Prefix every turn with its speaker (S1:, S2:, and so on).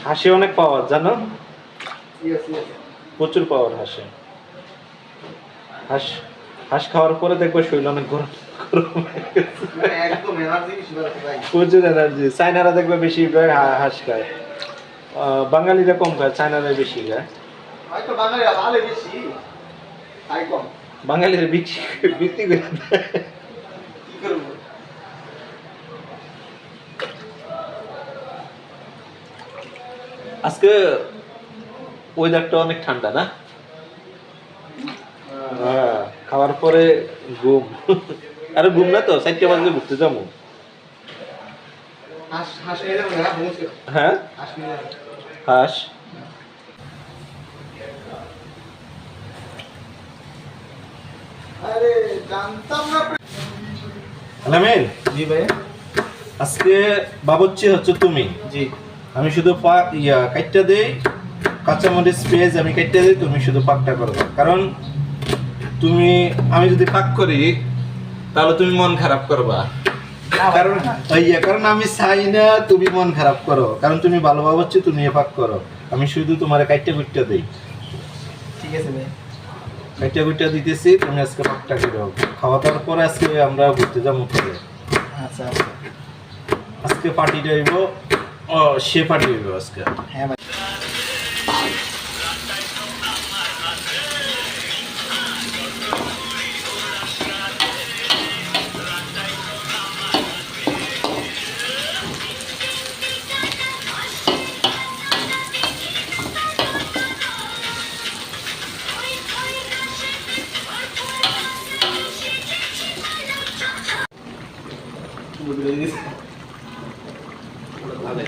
S1: হাসি অনেক পাওয়ার জানো, প্রচুর পাওয়ার হাসি। হাঁস হাঁস খাওয়ার পরে দেখবে শরীর অনেক গরম প্রচুর এনার্জি। চাইনারা দেখবে বেশি হাঁস খায়, বাঙালিরা কম খায়, চাইনারা বেশি খায়। বাঙালিরা বিক্রি করে আজকে ওয়েদারটা অনেক ঠান্ডা না? খাওয়ার পরে ঘুম। আরে ঘুম না তো, 4টা বাজে ঘুরতে যাবো। হ্যাঁ হাঁস আলামিন।
S2: জি ভাই।
S1: আজকে বাবুর্চি হচ্ছে তুমি।
S2: জি।
S1: আমি শুধু কাটটা দেই, কাঁচামরিচ পেঁয়াজ আমি কাটটা দিই, তুমি শুধু পাকটা করবে। কারণ আমি যদি পাক করি তাহলে তুমি মন খারাপ করবা। কারণ আমি চাই না তুমি মন খারাপ করো, কারণ তুমি ভালো বাবুর্চি, তুমি পাক করো। আমি শুধু তোমার কাটটা কুটটা দেই।
S2: ঠিক আছে ভাই।
S1: কাটটা কুটটা দিতেছি, তুমি আজকে পাকটা করো। খাওয়া দাওয়ার পরে আজকে আমরা ঘুরতে যাবো।
S2: আচ্ছা
S1: আজকে পার্টিটা হইব, সে পার্টি হইব আজকে।
S2: হ্যাঁ ভাই।
S1: ভালো